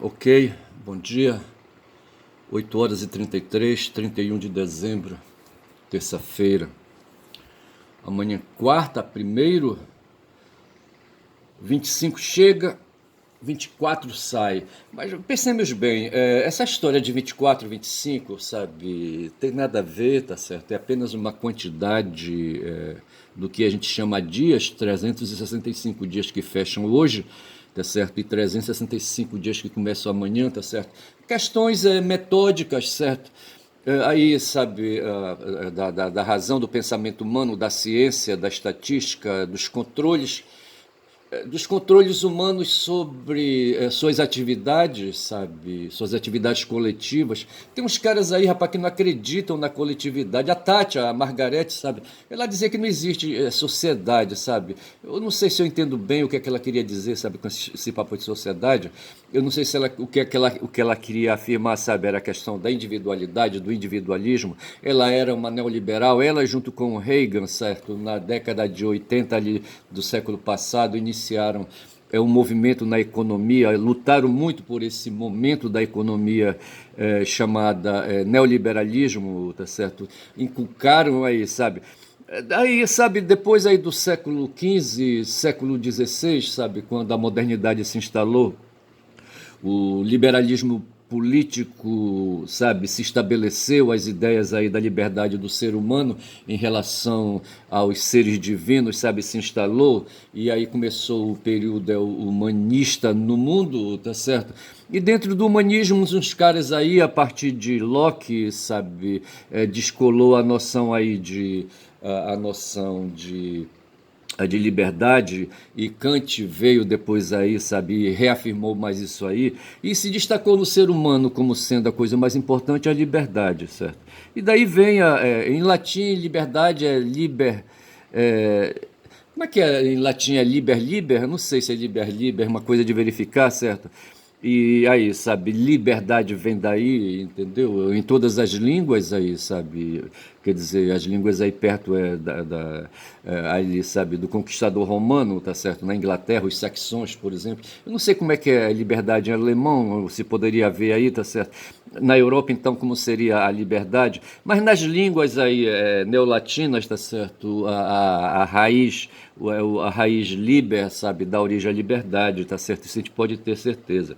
Ok, bom dia, 8 horas e 33, 31 de dezembro, terça-feira, amanhã quarta, primeiro, 25 chega, 24 sai, mas pensemos bem, essa história de 24, 25, sabe, tem nada a ver, tá certo, é apenas uma quantidade do que a gente chama dias, 365 dias que fecham hoje, tá certo? E 365 dias que começam amanhã, tá certo? Questões metódicas, certo? Aí, sabe, da razão do pensamento humano, da ciência, da estatística, dos controles humanos sobre suas atividades, sabe? Suas atividades coletivas. Tem uns caras aí, rapaz, que não acreditam na coletividade. A Tati, a Margarete, sabe? Ela dizia que não existe sociedade, sabe? Eu não sei se eu entendo bem o que é que ela queria dizer, sabe, com esse papo de sociedade. Eu não sei se ela, o que ela queria afirmar, sabe, era a questão da individualidade, do individualismo. Ela era uma neoliberal, ela junto com o Reagan, certo, na década de 80 ali do século passado, iniciaram um movimento na economia, lutaram muito por esse momento da economia chamada neoliberalismo, tá certo? Inculcaram aí, sabe? Aí, sabe, depois aí do século XV, século XVI, sabe, quando a modernidade se instalou, o liberalismo político, sabe, se estabeleceu as ideias aí da liberdade do ser humano em relação aos seres divinos, sabe, se instalou e aí começou o período humanista no mundo, tá certo? E dentro do humanismo, uns caras aí, a partir de Locke, sabe, descolou a noção aí a noção de liberdade, e Kant veio depois aí, sabe, e reafirmou mais isso aí, e se destacou no ser humano como sendo a coisa mais importante a liberdade, certo? E daí vem, em latim, liberdade é liber... É, como é que é em latim? É liber liber? Não sei se é liber liber, uma coisa de verificar, certo? E aí, sabe, liberdade vem daí, entendeu? Em todas as línguas aí, sabe? Quer dizer, as línguas aí perto ali, sabe, do conquistador romano, tá certo? Na Inglaterra, os saxões, por exemplo. Eu não sei como é que é a liberdade em alemão, se poderia haver aí, tá certo? Na Europa, então, como seria a liberdade? Mas nas línguas aí neolatinas, tá certo? A raiz, a raiz liber, sabe, dá origem à liberdade, tá certo? Isso a gente pode ter certeza.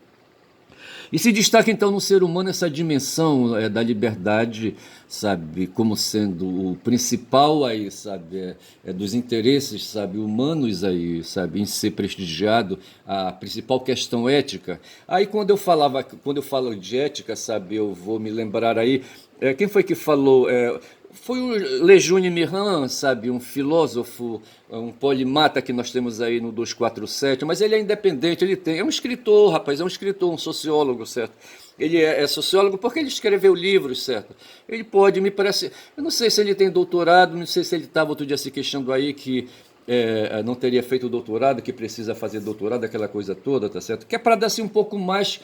E se destaca então no ser humano essa dimensão da liberdade, sabe, como sendo o principal aí, sabe, dos interesses, sabe, humanos aí, sabe, em ser prestigiado, a principal questão ética. Aí quando eu falo de ética, sabe, eu vou me lembrar aí, quem foi que falou? Foi o Lejune Miran, sabe, um filósofo, um polimata que nós temos aí no 247, mas ele é independente, é um escritor, rapaz, é um escritor, um sociólogo, certo? Ele é sociólogo porque ele escreveu livros, certo? Ele pode, me parece, eu não sei se ele tem doutorado, não sei se ele estava outro dia se queixando aí que não teria feito doutorado, que precisa fazer doutorado, aquela coisa toda, tá certo? Que é para dar assim um pouco mais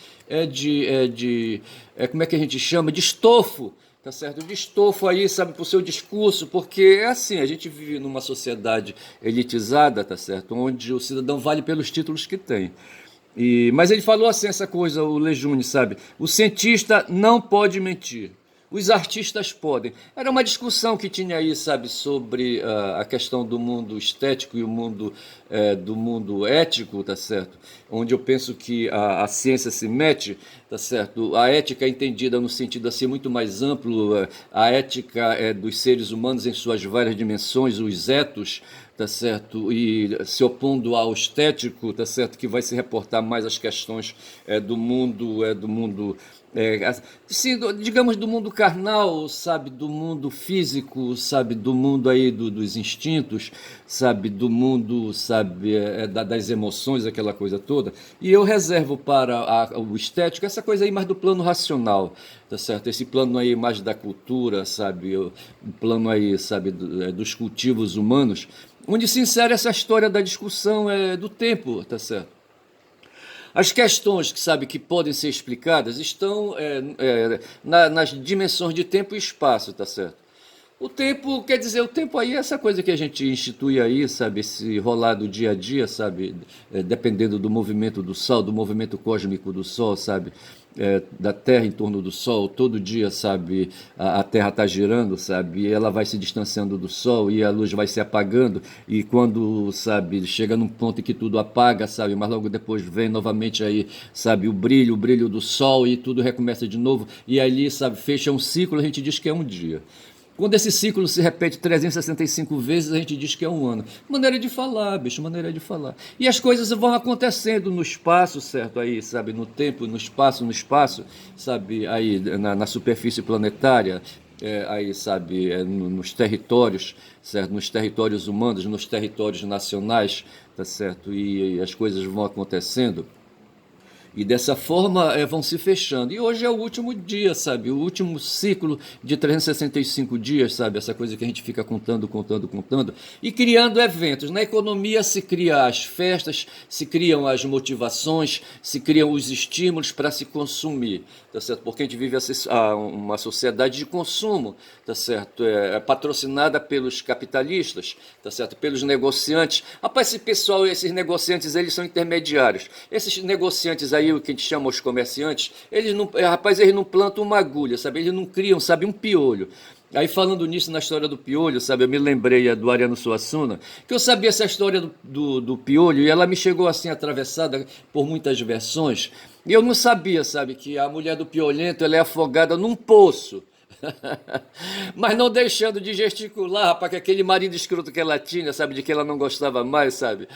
como é que a gente chama? De estofo, tá certo? De estofo aí, sabe, para o seu discurso, porque é assim, a gente vive numa sociedade elitizada, tá certo? Onde o cidadão vale pelos títulos que tem. Mas ele falou assim, essa coisa, o Lejune, sabe? O cientista não pode mentir. Os artistas podem. Era uma discussão que tinha aí, sabe, sobre a questão do mundo estético e o mundo do mundo ético, tá certo? Onde eu penso que a ciência se mete, tá certo? A ética é entendida no sentido assim muito mais amplo, a ética é dos seres humanos em suas várias dimensões, os etos, tá certo? E se opondo ao estético, tá certo? Que vai se reportar mais às questões do mundo sim, digamos do mundo carnal, sabe, do mundo físico, sabe, do mundo aí dos instintos, sabe, do mundo, sabe, das emoções, aquela coisa toda. E eu reservo para o estético essa coisa aí mais do plano racional, tá certo? Esse plano aí mais da cultura, sabe, o plano aí, sabe, dos cultivos humanos, onde se insere essa história da discussão do tempo, tá certo? As questões que sabe que podem ser explicadas estão nas dimensões de tempo e espaço, tá certo? O tempo, quer dizer, o tempo aí é essa coisa que a gente institui aí, sabe? Esse rolar do dia a dia, sabe? Dependendo do movimento do Sol, do movimento cósmico do Sol, sabe? Da Terra em torno do Sol, todo dia, sabe? A Terra está girando, sabe? E ela vai se distanciando do Sol e a luz vai se apagando. E quando, sabe, chega num ponto em que tudo apaga, sabe? Mas logo depois vem novamente aí, sabe? O brilho do Sol e tudo recomeça de novo. E ali, sabe? Fecha um ciclo, a gente diz que é um dia. Quando esse ciclo se repete 365 vezes, a gente diz que é um ano. Maneira de falar, bicho, maneira de falar. E as coisas vão acontecendo no espaço, certo? Aí, sabe, no tempo, no espaço, sabe, aí na superfície planetária, aí, sabe, nos territórios, certo? Nos territórios humanos, nos territórios nacionais, tá certo? E as coisas vão acontecendo. E dessa forma vão se fechando. E hoje é o último dia, sabe? O último ciclo de 365 dias, sabe? Essa coisa que a gente fica contando, contando, contando. E criando eventos. Na economia se criam as festas, se criam as motivações, se criam os estímulos para se consumir, tá certo? Porque a gente vive uma sociedade de consumo, tá certo? É patrocinada pelos capitalistas, tá certo? Pelos negociantes. Rapaz, esse pessoal, esses negociantes, eles são intermediários. Esses negociantes aí, o que a gente chama os comerciantes, eles não, rapaz, eles não plantam uma agulha, sabe? Eles não criam, sabe, um piolho. Aí falando nisso na história do piolho, sabe, eu me lembrei do Ariano Suassuna, que eu sabia essa história do piolho e ela me chegou assim atravessada por muitas versões, e eu não sabia, sabe, que a mulher do piolento ela é afogada num poço. Mas não deixando de gesticular, rapaz, que aquele marido escroto que ela tinha, sabe, de que ela não gostava mais, sabe?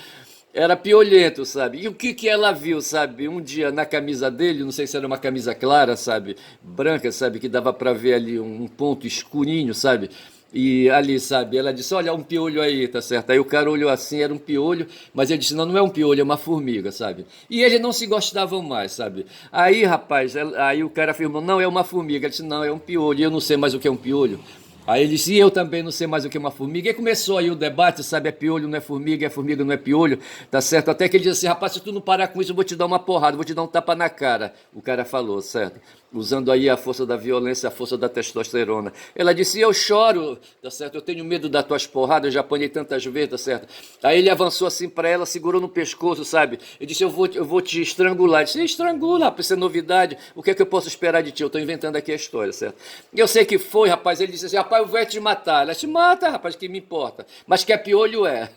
Era piolento, sabe? E o que que ela viu, sabe? Um dia na camisa dele, não sei se era uma camisa clara, sabe? Branca, sabe? Que dava pra ver ali um ponto escurinho, sabe? E ali, sabe? Ela disse: Olha, um piolho aí, tá certo? Aí o cara olhou assim, era um piolho, mas ele disse: Não, não é um piolho, é uma formiga, sabe? E eles não se gostavam mais, sabe? Aí, rapaz, aí o cara afirmou: Não, é uma formiga. Ele disse: Não, é um piolho. E eu não sei mais o que é um piolho. Aí ele disse, e eu também não sei mais o que é uma formiga. E começou aí o debate, sabe, é piolho, não é formiga, não é piolho, tá certo? Até que ele disse assim, rapaz, se tu não parar com isso, eu vou te dar uma porrada, vou te dar um tapa na cara. O cara falou, certo? Usando aí a força da violência, a força da testosterona. Ela disse, eu choro, tá certo? Eu tenho medo das tuas porradas, eu já apanhei tantas vezes, tá certo? Aí ele avançou assim para ela, segurou no pescoço, sabe? Ele disse, eu vou te estrangular. Eu disse, estrangula, rapaz, isso é novidade, o que é que eu posso esperar de ti? Eu tô inventando aqui a história, certo? E eu sei que foi, rapaz, ele disse assim, rapaz, eu vou te matar. Ela te mata, rapaz, que me importa. Mas que é piolho é.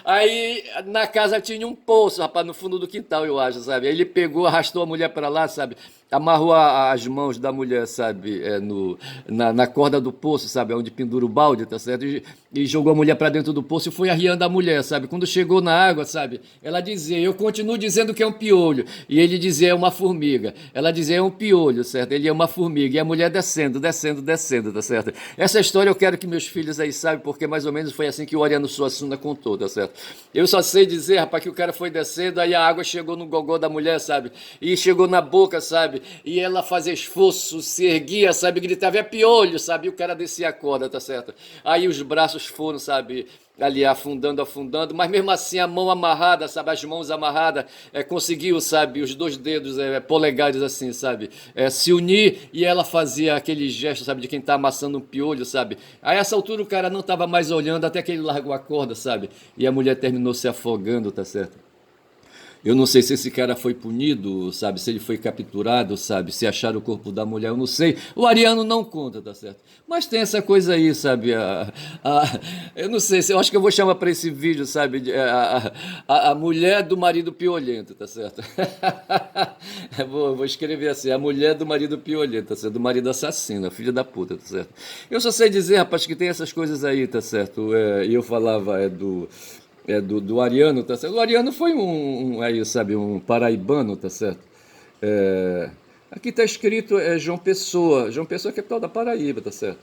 Aí na casa tinha um poço, rapaz, no fundo do quintal, eu acho, sabe? Aí ele pegou, arrastou a mulher para lá, sabe? Amarrou as mãos da mulher, sabe, na corda do poço, sabe, onde pendura o balde, tá certo? E jogou a mulher para dentro do poço e foi arriando a mulher, sabe? Quando chegou na água, sabe, ela dizia, eu continuo dizendo que é um piolho. E ele dizia, é uma formiga. Ela dizia, é um piolho, certo? Ele é uma formiga. E a mulher descendo, descendo, descendo, tá certo? Essa história eu quero que meus filhos aí saibam, porque mais ou menos foi assim que o Ariano Suassuna contou, tá certo? Eu só sei dizer, rapaz, que o cara foi descendo, aí a água chegou no gogó da mulher, sabe? E chegou na boca, sabe? E ela fazia esforço, se erguia, sabe? Gritava, é piolho, sabe? E o cara descia a corda, tá certo? Aí os braços foram, sabe? Ali afundando, afundando, mas mesmo assim a mão amarrada, sabe? As mãos amarradas, conseguiu, sabe? Os dois dedos polegares assim, sabe? Se unir e ela fazia aquele gesto, sabe? De quem tá amassando um piolho, sabe? Aí a essa altura o cara não tava mais olhando até que ele largou a corda, sabe? E a mulher terminou se afogando, tá certo? Eu não sei se esse cara foi punido, sabe? Se ele foi capturado, sabe? Se acharam o corpo da mulher, eu não sei. O Ariano não conta, tá certo? Mas tem essa coisa aí, sabe? Eu não sei, eu acho que eu vou chamar para esse vídeo, sabe? A mulher do marido piolento, tá certo? Vou escrever assim: a mulher do marido piolento, tá certo? Do marido assassino, a filha da puta, tá certo? Eu só sei dizer, rapaz, que tem essas coisas aí, tá certo? E eu falava do Ariano, tá certo? O Ariano foi aí, sabe, um paraibano, tá certo? Aqui está escrito João Pessoa. João Pessoa é a capital da Paraíba, tá certo?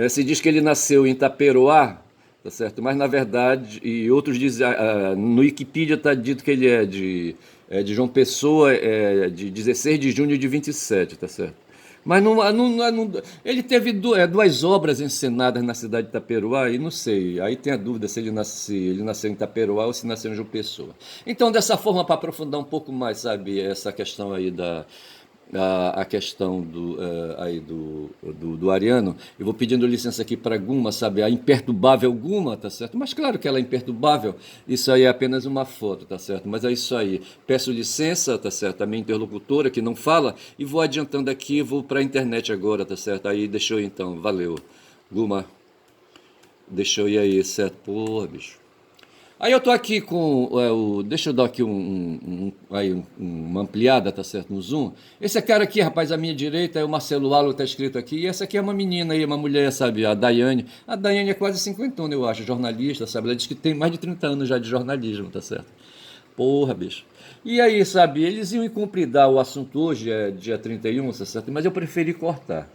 Se diz que ele nasceu em Taperoá, tá certo? Mas na verdade, e outros dizem, no Wikipedia está dito que ele é de João Pessoa, de 16 de junho de 27, tá certo? Mas ele teve duas obras encenadas na cidade de Itaperuá e não sei, aí tem a dúvida se ele nasceu em Itaperuá ou se nasceu em João Pessoa. Então, dessa forma, para aprofundar um pouco mais, sabe, essa questão aí a questão aí do Ariano. Eu vou pedindo licença aqui para Guma, sabe? A imperturbável Guma, tá certo? Mas claro que ela é imperturbável, isso aí é apenas uma foto, tá certo? Mas é isso aí. Peço licença, tá certo? A minha interlocutora que não fala, e vou adiantando aqui, vou para a internet agora, tá certo? Aí deixa eu ir então, valeu. Guma, deixa eu ir aí, certo? Porra, bicho. Aí eu tô aqui com deixa eu dar aqui uma ampliada, tá certo, no zoom. Esse cara aqui, rapaz, à minha direita é o Marcelo Alo, tá escrito aqui. E essa aqui é uma menina aí, uma mulher, sabe, a Daiane. A Daiane é quase 50 eu acho, jornalista, sabe? Ela diz que tem mais de 30 anos já de jornalismo, tá certo? Porra, bicho. E aí, sabe, eles iam incumpridar o assunto hoje, é dia 31, tá certo? Mas eu preferi cortar.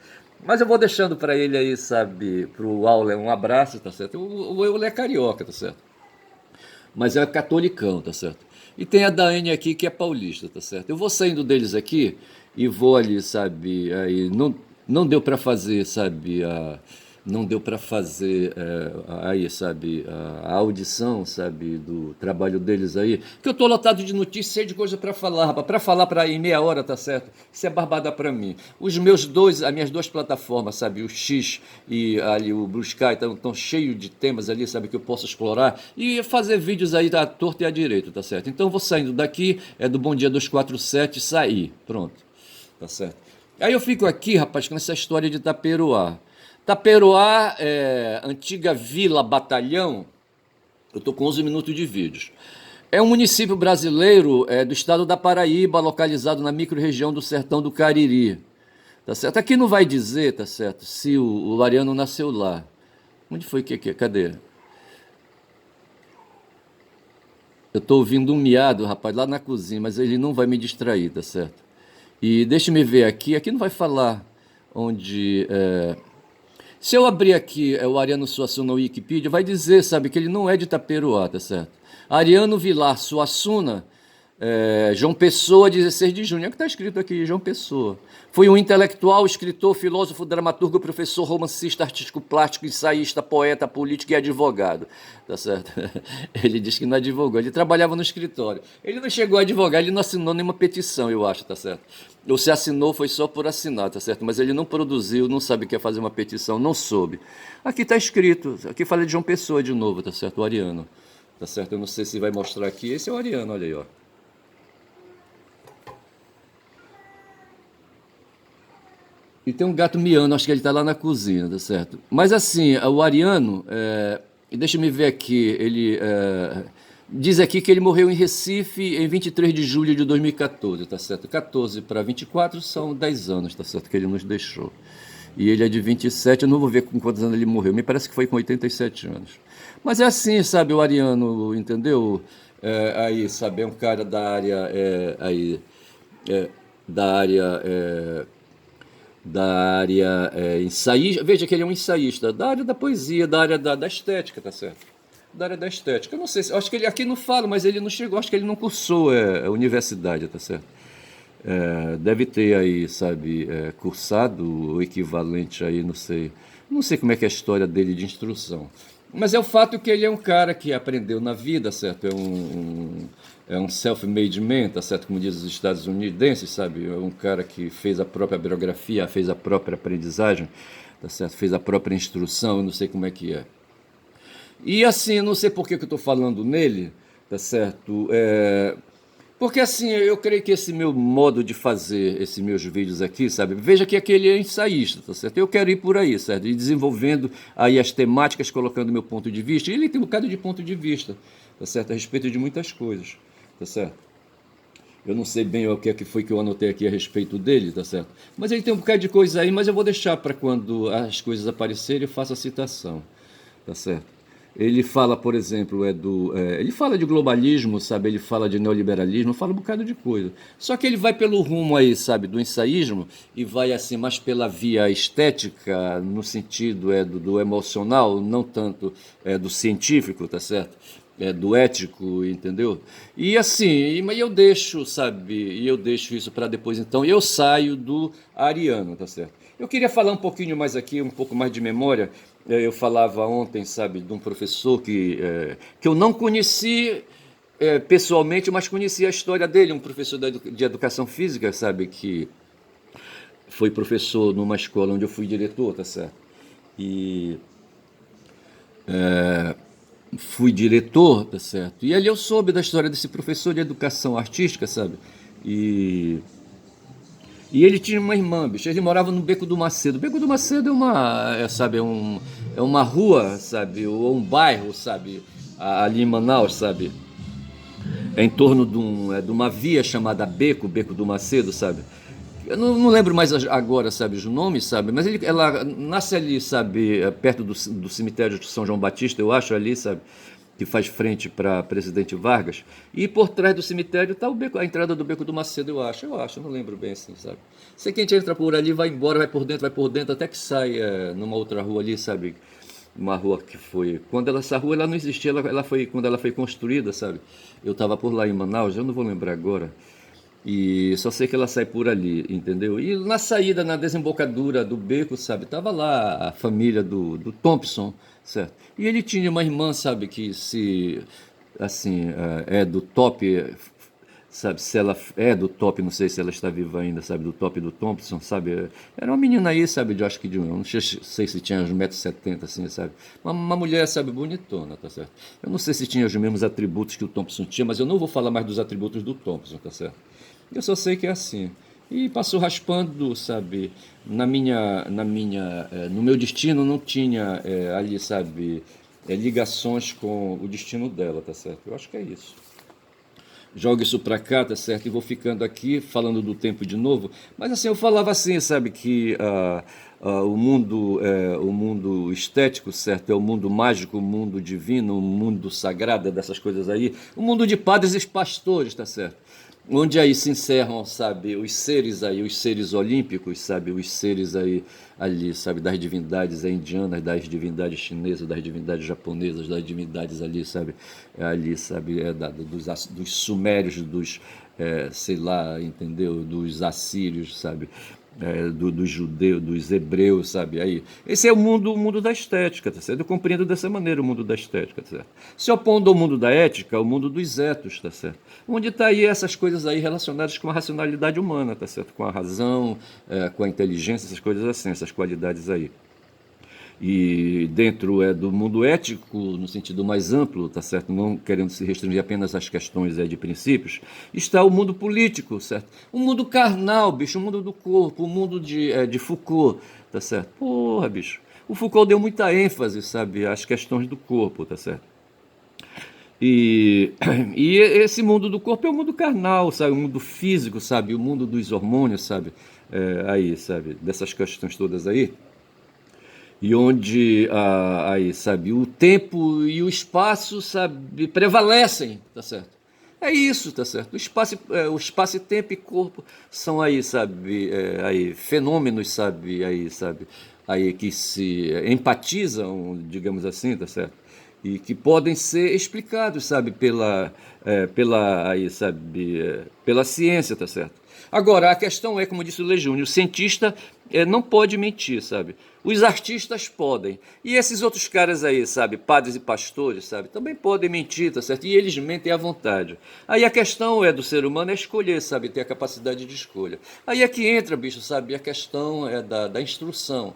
Mas eu vou deixando pra ele aí, sabe, pro Auler um abraço, tá certo? O Euler é carioca, tá certo? Mas é catolicão, tá certo? E tem a Daiane aqui que é paulista, tá certo? Eu vou saindo deles aqui e vou ali, sabe? Aí não deu para fazer, sabe? Não deu para fazer aí, sabe? A audição, sabe? Do trabalho deles aí. Que eu tô lotado de notícias, cheio de coisa para falar, rapaz. Para falar para em meia hora, tá certo? Isso é barbada para mim. As minhas duas plataformas, sabe? O X e ali o Blue Sky estão cheio de temas ali, sabe? Que eu posso explorar e fazer vídeos aí da torta e à direita, tá certo? Então eu vou saindo daqui, é do Bom Dia 247, sair. Pronto, tá certo? Aí eu fico aqui, rapaz, com essa história de Taperoá. Taperoá, antiga Vila Batalhão, eu estou com 11 minutos de vídeos. É um município brasileiro do estado da Paraíba, localizado na microrregião do Sertão do Cariri. Tá certo? Aqui não vai dizer, tá certo, se o Ariano nasceu lá. Onde foi que? Cadê? Eu estou ouvindo um miado, rapaz, lá na cozinha, mas ele não vai me distrair, tá certo? E deixa-me ver aqui, aqui não vai falar onde. Se eu abrir aqui o Ariano Suassuna na Wikipedia, vai dizer, sabe, que ele não é de Itaperuá, tá certo? Ariano Vilar Suassuna, João Pessoa, 16 de junho, é o que está escrito aqui, João Pessoa. Foi um intelectual, escritor, filósofo, dramaturgo, professor, romancista, artístico plástico, ensaísta, poeta, político e advogado, tá certo? Ele diz que não advogou, ele trabalhava no escritório. Ele não chegou a advogar, ele não assinou nenhuma petição, eu acho, tá certo? Ou se assinou foi só por assinar, tá certo? Mas ele não produziu, não sabe o que é fazer uma petição, não soube. Aqui está escrito, aqui fala de João Pessoa de novo, tá certo? O Ariano, tá certo? Eu não sei se vai mostrar aqui, esse é o Ariano, olha aí, ó. E tem um gato miando, acho que ele está lá na cozinha, tá certo? Mas assim, o Ariano, deixa-me ver aqui, diz aqui que ele morreu em Recife em 23 de julho de 2014, tá certo? 14 para 24 são 10 anos, tá certo? Que ele nos deixou. E ele é de 27, eu não vou ver com quantos anos ele morreu, me parece que foi com 87 anos. Mas é assim, sabe, o Ariano, entendeu? Aí, sabe, é um cara da área, da área da área ensaísta, veja que ele é um ensaísta, da área da poesia, da área da estética, tá certo? Da área da estética. Eu não sei, acho que ele aqui não fala, mas ele não chegou, acho que ele não cursou a universidade, tá certo? Deve ter aí, sabe, cursado o equivalente aí, não sei. Não sei como é que é a história dele de instrução. Mas é o fato que ele é um cara que aprendeu na vida, certo? É um self-made man, tá certo? Como diz os estadunidenses, sabe? É um cara que fez a própria biografia, fez a própria aprendizagem, tá certo? Fez a própria instrução, eu não sei como é que é. E assim, eu não sei por que que eu estou falando nele, tá certo? Porque assim, eu creio que esse meu modo de fazer esses meus vídeos aqui, sabe? Veja que aquele é ensaísta, tá certo? Eu quero ir por aí, certo? E desenvolvendo aí as temáticas, colocando meu ponto de vista. E ele tem um bocado de ponto de vista, tá certo? A respeito de muitas coisas, tá certo? Eu não sei bem o que é que foi que eu anotei aqui a respeito dele, tá certo? Mas ele tem um bocado de coisa aí, mas eu vou deixar para quando as coisas aparecerem eu faço a citação, tá certo? Ele fala, por exemplo, ele fala de globalismo, sabe? Ele fala de neoliberalismo, fala um bocado de coisa. Só que ele vai pelo rumo aí, sabe, do ensaísmo e vai assim mais pela via estética, no sentido do emocional, não tanto do científico, tá certo? Do ético, entendeu? E assim, mas eu deixo, sabe? E eu deixo isso para depois. Então, eu saio do ariano, tá certo? Eu queria falar um pouquinho mais aqui, um pouco mais de memória. Eu falava ontem, sabe, de um professor que eu não conheci pessoalmente, mas conheci a história dele, um professor de educação física, sabe, que foi professor numa escola onde eu fui diretor, tá certo? E fui diretor, tá certo? E ali eu soube da história desse professor de educação artística, sabe? E E ele tinha uma irmã, bicho. Ele morava no Beco do Macedo. O Beco do Macedo é uma, sabe, é uma rua, sabe, ou um bairro, sabe, ali em Manaus, sabe. É em torno de uma via chamada Beco, Beco do Macedo, sabe. Eu não lembro mais agora, sabe, o nome, sabe, mas ela nasce ali, sabe, perto do cemitério de São João Batista, eu acho, ali, sabe, que faz frente para Presidente Vargas. E por trás do cemitério está a entrada do Beco do Macedo, eu acho, não lembro bem assim, sabe. Sei que a gente entra por ali, vai embora, vai por dentro, até que sai numa outra rua ali, sabe, uma rua que foi. Essa rua ela não existia, ela foi quando ela foi construída, sabe. Eu estava por lá em Manaus, eu não vou lembrar agora. E só sei que ela sai por ali, entendeu? E na saída, na desembocadura do beco, sabe, tava lá a família do Thompson, certo? E ele tinha uma irmã, sabe, que se, assim, é do top, sabe, se ela é do top, não sei se ela está viva ainda, sabe, do top do Thompson, sabe? Era uma menina aí, sabe, de, acho que de, não sei se tinha uns 1,70 m, assim, sabe? Uma mulher, sabe, bonitona, tá certo? Eu não sei se tinha os mesmos atributos que o Thompson tinha, mas eu não vou falar mais dos atributos do Thompson, tá certo? Eu só sei que é assim. E passou raspando, sabe? No meu destino não tinha ali, sabe, ligações com o destino dela, tá certo? Eu acho que é isso. Jogo isso pra cá, tá certo? E vou ficando aqui falando do tempo de novo. Mas assim, eu falava assim, sabe, que o mundo estético, certo? É o mundo mágico, o mundo divino, o mundo sagrado, dessas coisas aí. O mundo de padres e pastores, tá certo? Onde aí se encerram, sabe, os seres aí, os seres olímpicos, sabe, os seres aí ali, sabe, das divindades indianas, das divindades chinesas, das divindades japonesas, das divindades ali, sabe, dos sumérios, sei lá, entendeu, dos assírios, sabe, dos judeus, dos hebreus, sabe? Aí, esse é o mundo da estética, tá certo? Eu compreendo dessa maneira o mundo da estética, tá certo? Se opondo ao mundo da ética, o mundo dos etos, tá certo? Onde está aí essas coisas aí relacionadas com a racionalidade humana, tá certo? Com a razão, com a inteligência, essas coisas assim, essas qualidades aí. E dentro do mundo ético, no sentido mais amplo, tá certo? Não querendo se restringir apenas às questões de princípios, está o mundo político, certo? O mundo carnal, bicho, o mundo do corpo, o mundo de Foucault, tá certo? Porra, bicho. O Foucault deu muita ênfase, sabe, às questões do corpo, tá certo? E, e esse mundo do corpo é o mundo carnal, sabe? O mundo físico, sabe? O mundo dos hormônios, sabe? Aí, sabe? Dessas questões todas aí. E onde, aí, sabe? O tempo e o espaço, sabe? Prevalecem, tá certo? É isso, tá certo? O espaço e tempo e corpo são aí, sabe? Aí, fenômenos, sabe? Aí, sabe? Aí que se empatizam, digamos assim, tá certo? E que podem ser explicados, sabe, pela ciência, tá certo? Agora, a questão é, como disse o Lejúnio, o cientista não pode mentir, sabe? Os artistas podem. E esses outros caras aí, sabe, padres e pastores, sabe, também podem mentir, tá certo? E eles mentem à vontade. Aí a questão do ser humano é escolher, sabe, ter a capacidade de escolha. Aí é que entra, bicho, sabe, a questão da instrução,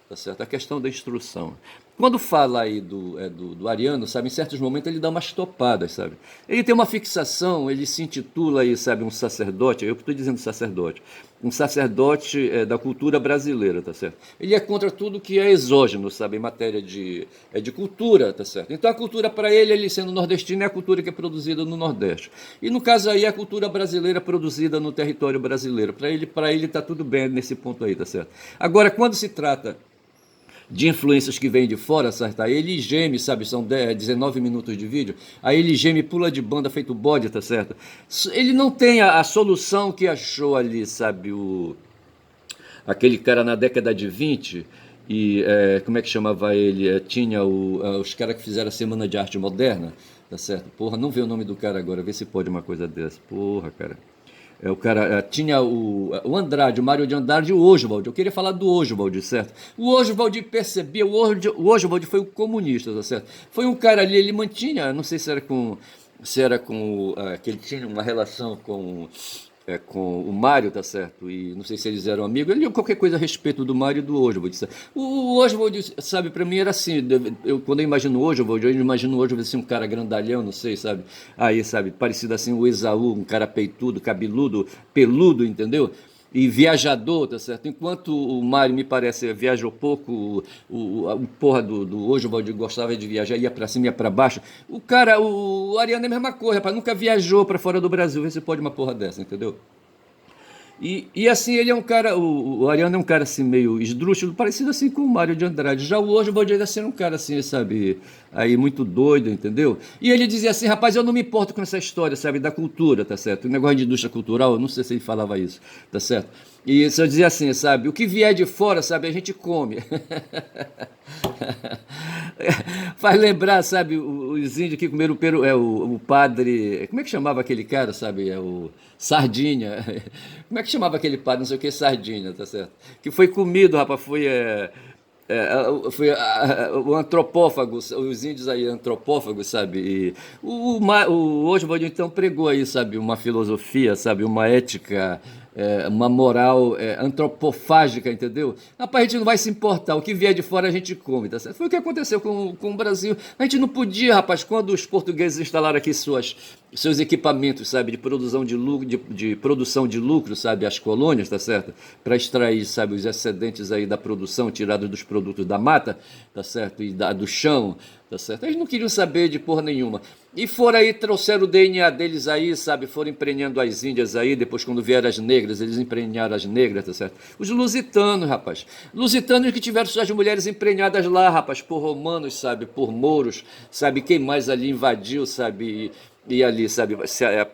tá certo? A questão da instrução. Quando fala aí do Ariano, sabe, em certos momentos ele dá umas topadas, sabe? Ele tem uma fixação, ele se intitula aí, sabe, um sacerdote, eu que estou dizendo sacerdote, um sacerdote da cultura brasileira, tá certo? Ele é contra tudo que é exógeno, sabe, em matéria de cultura, tá certo? Então a cultura para ele sendo nordestino, é a cultura que é produzida no Nordeste. E no caso aí, a cultura brasileira produzida no território brasileiro. Para ele tá tudo bem nesse ponto aí, tá certo? Agora, quando se trata de influências que vêm de fora, certo? Aí ele geme, sabe? São 19 minutos de vídeo. Aí ele geme, pula de banda, feito bode, tá certo? Ele não tem a solução que achou ali, sabe? Aquele cara na década de 20. E como é que chamava ele? Tinha os caras que fizeram a Semana de Arte Moderna, tá certo? Porra, não vê o nome do cara agora, vê se pode uma coisa dessa. Porra, cara. O cara tinha o Andrade, o Mário de Andrade e o Oswald. Eu queria falar do Oswald, certo? O Oswald percebia, o Oswald foi um comunista, tá certo? Foi um cara ali, ele mantinha, não sei se era com que ele tinha uma relação com o Mário, tá certo? E não sei se eles eram amigos. Ele qualquer coisa a respeito do Mário e do Oswald. Sabe? O Oswald, sabe, para mim era assim. Quando eu imagino o Oswald, eu imagino o Oswald assim, um cara grandalhão, não sei, sabe? Aí, sabe, parecido assim, o Esaú, um cara peitudo, cabeludo, peludo, entendeu? E viajador, tá certo? Enquanto o Mário me parece viajou pouco, o porra do Oswald gostava de viajar, ia pra cima, ia pra baixo. O cara, o Ariano é a mesma coisa, rapaz, nunca viajou pra fora do Brasil, vê se pode uma porra dessa, entendeu? E assim, ele é um cara, o Ariano é um cara assim meio esdrúxulo, parecido assim com o Mário de Andrade. Já o Oswald ainda ser um cara assim, sabe, aí muito doido, entendeu? E ele dizia assim, rapaz, eu não me importo com essa história, sabe, da cultura, tá certo? O negócio de indústria cultural, eu não sei se ele falava isso, tá certo? E isso eu dizia assim, sabe, o que vier de fora, sabe, a gente come. Faz lembrar, sabe, os índios que comeram peru, o padre. Como é que chamava aquele cara, sabe? É o Sardinha. Como é que chamava aquele padre, não sei o que, Sardinha, tá certo? Que foi comido, rapaz, o antropófago, os índios aí, antropófagos, sabe? E o Oswald então pregou aí, sabe, uma filosofia, sabe, uma ética, uma moral antropofágica, entendeu? Rapaz, a gente não vai se importar, o que vier de fora a gente come, tá certo? Foi o que aconteceu com o Brasil. A gente não podia, rapaz, quando os portugueses instalaram aqui seus equipamentos, sabe, de produção de lucro, de produção de lucro, sabe, as colônias, tá certo? Para extrair, sabe, os excedentes aí da produção tirados dos produtos da mata, tá certo? E do chão, tá certo? Eles não queriam saber de porra nenhuma. E foram aí, trouxeram o DNA deles aí, sabe? Foram emprenhando as índias aí, depois quando vieram as negras, eles emprenharam as negras, tá certo? Os lusitanos, rapaz. Lusitanos que tiveram suas mulheres emprenhadas lá, rapaz, por romanos, sabe? Por mouros, sabe? Quem mais ali invadiu, sabe? E ali, sabe,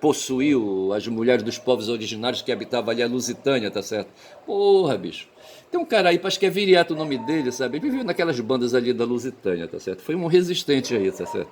possuiu as mulheres dos povos originários que habitavam ali a Lusitânia, tá certo? Porra, bicho. Tem um cara aí, acho que é Viriato o nome dele, sabe? Ele viveu naquelas bandas ali da Lusitânia, tá certo? Foi um resistente aí, tá certo?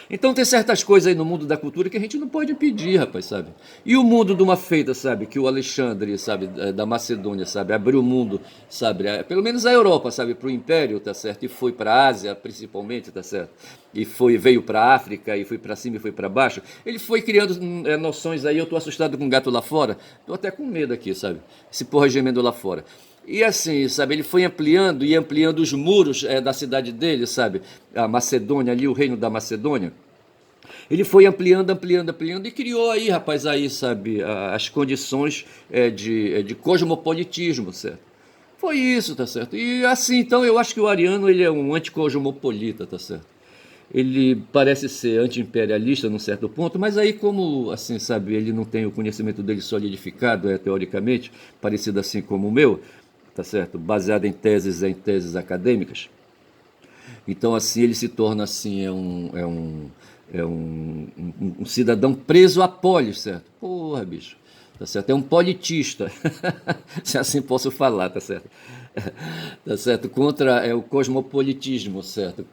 Então tem certas coisas aí no mundo da cultura que a gente não pode impedir, rapaz, sabe? E o mundo de uma feita, sabe? Que o Alexandre, sabe, da Macedônia, sabe? Abriu o mundo, sabe? Pelo menos a Europa, sabe? Para o Império, tá certo? E foi para a Ásia, principalmente, tá certo? E veio para a África, e foi para cima e foi para baixo. Ele foi criando noções aí. Eu tô assustado com um gato lá fora. Tô até com medo aqui, sabe? Esse porra gemendo lá fora. E assim, sabe, ele foi ampliando e ampliando os muros da cidade dele, sabe? A Macedônia ali, o reino da Macedônia. Ele foi ampliando, ampliando, ampliando e criou aí, rapaz, aí, sabe, as condições de cosmopolitismo, certo? Foi isso, tá certo? E assim, então eu acho que o Ariano ele é um anticosmopolita, tá certo? Ele parece ser anti-imperialista num certo ponto, mas aí como, assim, sabe, ele não tem o conhecimento dele solidificado, teoricamente, parecido assim como o meu, tá certo? Baseado em teses acadêmicas. Então, assim, ele se torna, assim, um cidadão preso a polis, certo? Porra, bicho. Tá certo? É um politista, se assim posso falar, tá certo? Tá certo? Contra o cosmopolitismo, certo?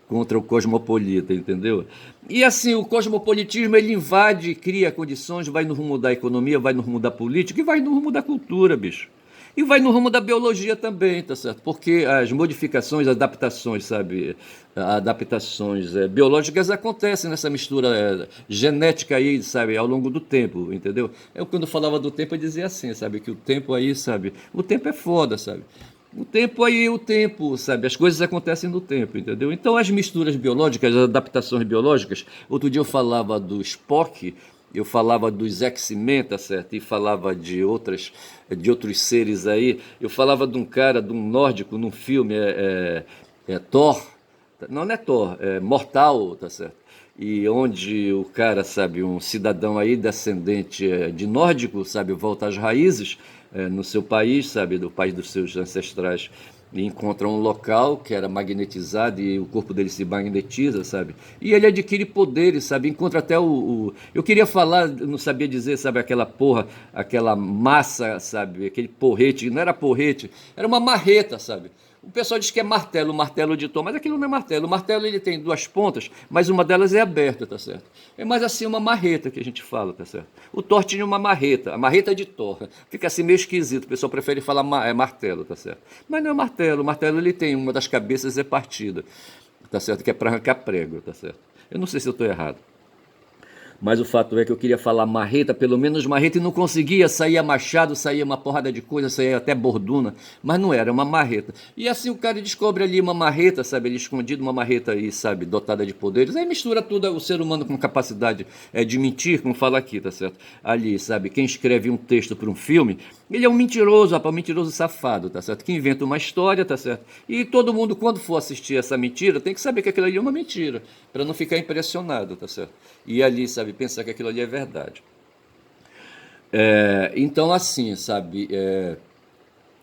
Contra o cosmopolita, entendeu? E assim, o cosmopolitismo ele invade, cria condições, vai no rumo da economia, vai no rumo da política e vai no rumo da cultura, bicho. E vai no rumo da biologia também, tá certo? Porque as modificações, adaptações, sabe? Adaptações biológicas acontecem nessa mistura genética aí, sabe? Ao longo do tempo, entendeu? Eu quando falava do tempo eu dizia assim, sabe? Que o tempo aí, sabe? O tempo é foda, sabe? O tempo aí, o tempo, sabe? As coisas acontecem no tempo, entendeu? Então as misturas biológicas, as adaptações biológicas. Outro dia eu falava do Spock, eu falava dos X-Men, tá certo? E falava de outros seres aí. Eu falava de um cara, de um nórdico, num filme, Thor. Não é Thor, é Mortal, tá certo? E onde o cara, sabe, um cidadão aí descendente de nórdico, sabe, volta às raízes no seu país, sabe, do país dos seus ancestrais, e encontra um local que era magnetizado e o corpo dele se magnetiza, sabe? E ele adquire poderes, sabe? Encontra até eu queria falar, não sabia dizer, sabe, aquela porra, aquela massa, sabe? Aquele porrete, não era porrete, era uma marreta, sabe? O pessoal diz que é martelo, martelo de Thor, mas aquilo não é martelo. O martelo ele tem duas pontas, mas uma delas é aberta, tá certo? É mais assim uma marreta que a gente fala, tá certo? O Thor tinha uma marreta, a marreta de Thor. Fica assim meio esquisito, o pessoal prefere falar martelo, tá certo? Mas não é martelo, o martelo ele tem uma das cabeças é partida, tá certo? Que é para arrancar prego, tá certo? Eu não sei se eu estou errado. Mas o fato é que eu queria falar marreta, pelo menos marreta, e não conseguia, saía machado, saía uma porrada de coisa, saía até borduna, mas não era, uma marreta. E assim o cara descobre ali uma marreta, sabe, ele escondido, uma marreta aí, sabe, dotada de poderes, aí mistura tudo o ser humano com capacidade de mentir, como fala aqui, tá certo? Ali, sabe, quem escreve um texto para um filme, ele é um mentiroso, rapaz, um mentiroso safado, tá certo? Que inventa uma história, tá certo? E todo mundo, quando for assistir essa mentira, tem que saber que aquilo ali é uma mentira, para não ficar impressionado, tá certo? E ali, sabe, pensar que aquilo ali é verdade. Então, assim, sabe,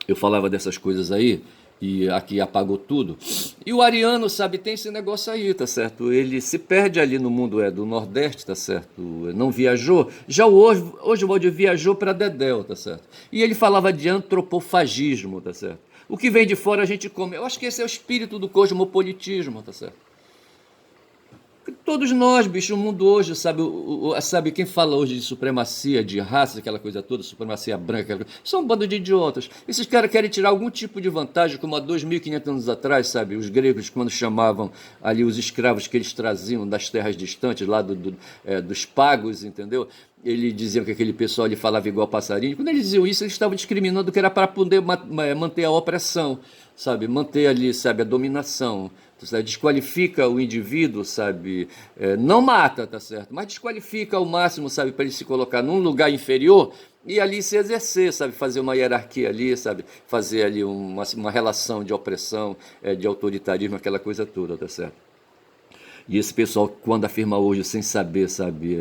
eu falava dessas coisas aí, e aqui apagou tudo. E o Ariano, sabe, tem esse negócio aí, tá certo? Ele se perde ali no mundo do Nordeste, tá certo? Não viajou. Já hoje o Valdir viajou para Dedéu, tá certo? E ele falava de antropofagismo, tá certo? O que vem de fora a gente come. Eu acho que esse é o espírito do cosmopolitismo, tá certo? Todos nós, bicho, o mundo hoje, sabe, sabe quem fala hoje de supremacia de raça, aquela coisa toda, supremacia branca, são um bando de idiotas. Esses caras querem tirar algum tipo de vantagem, como há 2.500 anos atrás, sabe, os gregos, quando chamavam ali os escravos que eles traziam das terras distantes, lá dos pagos, entendeu? Eles diziam que aquele pessoal ali falava igual passarinho. Quando eles diziam isso, eles estavam discriminando que era para poder manter a opressão, sabe, manter ali, sabe, a dominação. Desqualifica o indivíduo, sabe? Não mata, tá certo? Mas desqualifica ao máximo, sabe? Para ele se colocar num lugar inferior e ali se exercer, sabe? Fazer uma hierarquia ali, sabe? Fazer ali uma relação de opressão, de autoritarismo, aquela coisa toda, tá certo? E esse pessoal, quando afirma hoje, sem saber, sabe,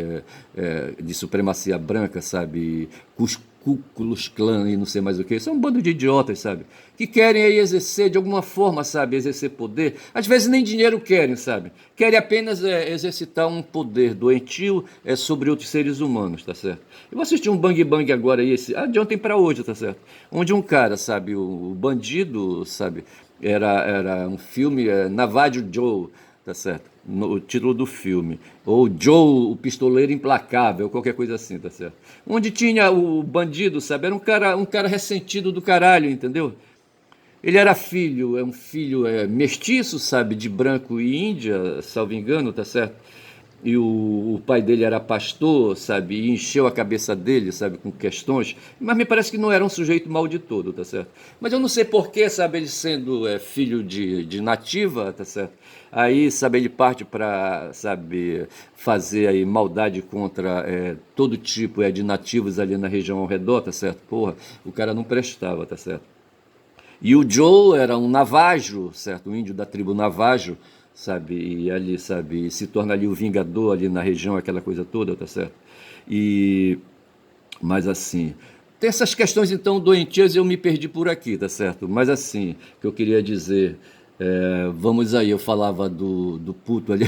de supremacia branca, sabe, Ku Klux Klan e não sei mais o que, são um bando de idiotas, sabe, que querem aí exercer de alguma forma, sabe, exercer poder. Às vezes nem dinheiro querem, sabe, querem apenas exercitar um poder doentio sobre outros seres humanos, tá certo? Eu vou assistir um Bang Bang agora aí, de ontem para hoje, tá certo? Onde um cara, sabe, o bandido, sabe, era um filme, Navajo Joe, tá certo? O título do filme. Ou Joe, o pistoleiro implacável, qualquer coisa assim, tá certo? Onde tinha o bandido, sabe? Era um cara ressentido do caralho, entendeu? Ele era filho, é um filho mestiço, sabe? De branco e índia, salvo engano, tá certo? E o pai dele era pastor, sabe? E encheu a cabeça dele, sabe? Com questões. Mas me parece que não era um sujeito mal de todo, tá certo? Mas eu não sei porquê, sabe? Ele sendo filho de nativa, tá certo? Aí, sabe, ele parte para, sabe, fazer aí maldade contra todo tipo de nativos ali na região ao redor, tá certo? Porra, o cara não prestava, tá certo? E o Joe era um navajo, certo? Um índio da tribo navajo, sabe? E ali, sabe, se torna ali o vingador ali na região, aquela coisa toda, tá certo? E mas assim, tem essas questões então doentias, eu me perdi por aqui, tá certo? Mas assim, o que eu queria dizer, vamos aí, eu falava do puto ali.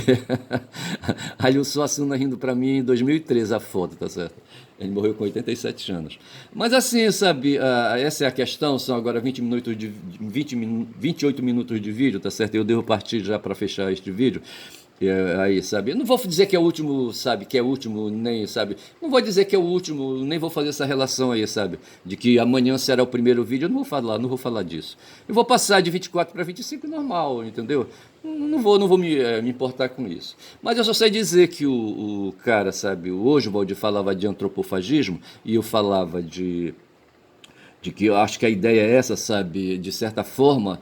Ali o Suassuna rindo pra mim em 2013 a foto, tá certo? Ele morreu com 87 anos. Mas assim, sabe, essa é a questão, são agora 20 minutos 28 minutos de vídeo, tá certo? Eu devo partir já para fechar este vídeo. Aí, sabe, eu não vou dizer que é o último, sabe, que é o último, nem, sabe, não vou dizer que é o último, nem vou fazer essa relação aí, sabe, de que amanhã será o primeiro vídeo, eu não vou falar disso. Eu vou passar de 24 para 25 normal, entendeu? Não vou me importar com isso. Mas eu só sei dizer que o cara, sabe, hoje o Valdir falava de antropofagismo e eu falava de que eu acho que a ideia é essa, sabe, de certa forma,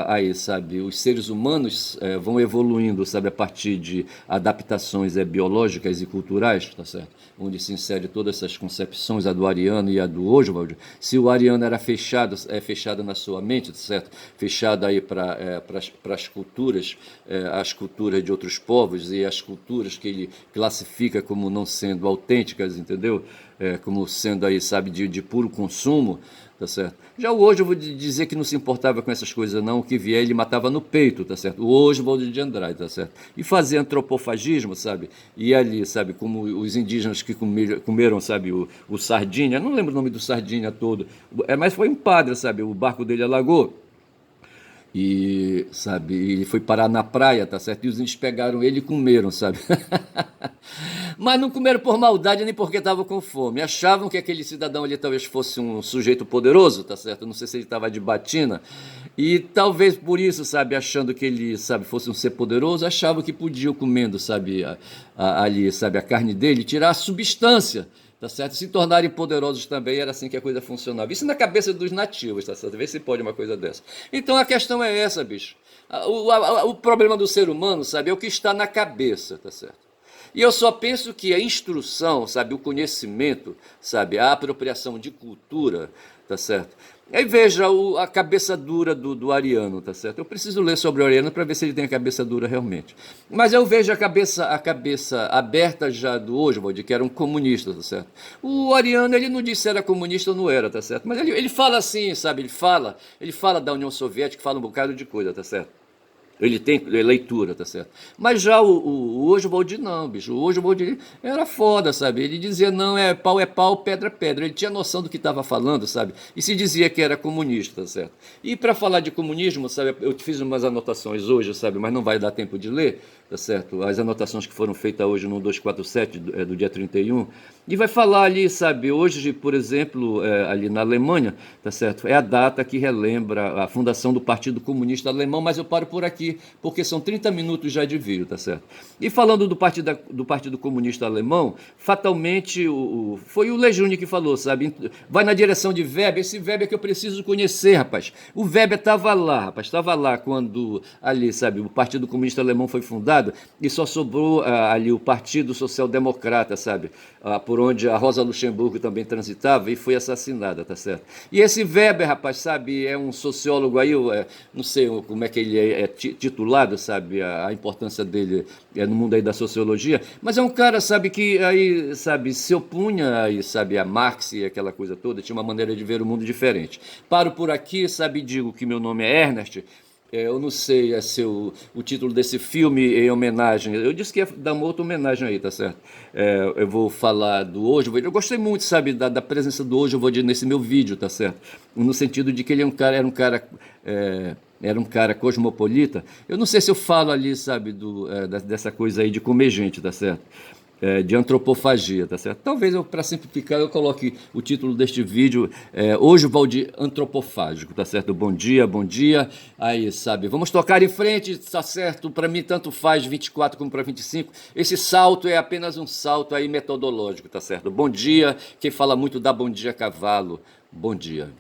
aí, sabe, os seres humanos vão evoluindo, sabe, a partir de adaptações biológicas e culturais, tá certo? Onde se insere todas essas concepções, a do Ariano e a do Oswald. Se o Ariano era fechado na sua mente, tá certo? Fechado aí para as culturas, as culturas de outros povos e as culturas que ele classifica como não sendo autênticas, entendeu? Como sendo aí, sabe, de puro consumo, tá certo? Já o hoje eu vou dizer que não se importava com essas coisas não, o que vier ele matava no peito, tá certo? O hoje Oswald de Andrade, tá certo? E fazia antropofagismo, sabe? E ali, sabe, como os indígenas que comeram, sabe, o sardinha, não lembro o nome do sardinha todo, mas foi um padre, sabe, o barco dele alagou, e, sabe, ele foi parar na praia, tá certo? E os índios pegaram ele e comeram, sabe? Mas não comeram por maldade nem porque estavam com fome. Achavam que aquele cidadão ali talvez fosse um sujeito poderoso, tá certo? Não sei se ele estava de batina. E talvez por isso, sabe, achando que ele, sabe, fosse um ser poderoso, achavam que podiam comendo, sabe, ali, sabe, a carne dele, tirar a substância, tá certo? Se tornarem poderosos também, era assim que a coisa funcionava. Isso na cabeça dos nativos, tá certo? Vê se pode uma coisa dessa. Então a questão é essa, bicho. O problema do ser humano, sabe, é o que está na cabeça, tá certo? E eu só penso que a instrução, sabe, o conhecimento, sabe, a apropriação de cultura, tá certo? Aí veja a cabeça dura do Ariano, tá certo? Eu preciso ler sobre o Ariano para ver se ele tem a cabeça dura realmente. Mas eu vejo a cabeça aberta já do Oswald, que era um comunista, tá certo? O Ariano, ele não disse se era comunista ou não era, tá certo? Mas ele fala assim, sabe? Ele fala da União Soviética, fala um bocado de coisa, tá certo? Ele tem leitura, tá certo? Mas já o Oswald não, bicho. O Oswald ele era foda, sabe? Ele dizia, não, é pau, pedra é pedra. Ele tinha noção do que estava falando, sabe? E se dizia que era comunista, tá certo? E para falar de comunismo, sabe? Eu fiz umas anotações hoje, sabe? Mas não vai dar tempo de ler, tá certo? As anotações que foram feitas hoje no 247, do dia 31. E vai falar ali, sabe? Hoje, por exemplo, ali na Alemanha, tá certo? É a data que relembra a fundação do Partido Comunista Alemão, mas eu paro por aqui, porque são 30 minutos já de vídeo, tá certo? E falando do Partido Comunista Alemão, fatalmente foi o Lejeune que falou, sabe? Vai na direção de Weber, esse Weber que eu preciso conhecer, rapaz. O Weber estava lá, rapaz, estava lá quando ali, sabe, o Partido Comunista Alemão foi fundado e só sobrou ali o Partido Social Democrata, sabe? Por onde a Rosa Luxemburgo também transitava e foi assassinada, tá certo? E esse Weber, rapaz, sabe, é um sociólogo aí, não sei como é que ele é titulado, sabe, a importância dele no mundo aí da sociologia, mas é um cara, sabe, que aí, sabe, se opunha aí, sabe, a Marx e aquela coisa toda, tinha uma maneira de ver o mundo diferente. Paro por aqui, sabe, digo que meu nome é Ernest. Eu não sei se o título desse filme em homenagem. Eu disse que ia dar uma outra homenagem aí, tá certo? Eu vou falar do Oswald. Eu gostei muito, sabe, da presença do Oswald nesse meu vídeo, tá certo? No sentido de que ele era um cara cosmopolita. Eu não sei se eu falo ali, sabe, dessa coisa aí de comer gente, tá certo? De antropofagia, tá certo? Talvez para simplificar eu coloque o título deste vídeo Oswald antropofágico, tá certo? Bom dia, aí sabe, vamos tocar em frente, tá certo? Para mim tanto faz 24 como para 25, esse salto é apenas um salto aí metodológico, tá certo? Bom dia, quem fala muito dá bom dia cavalo, bom dia.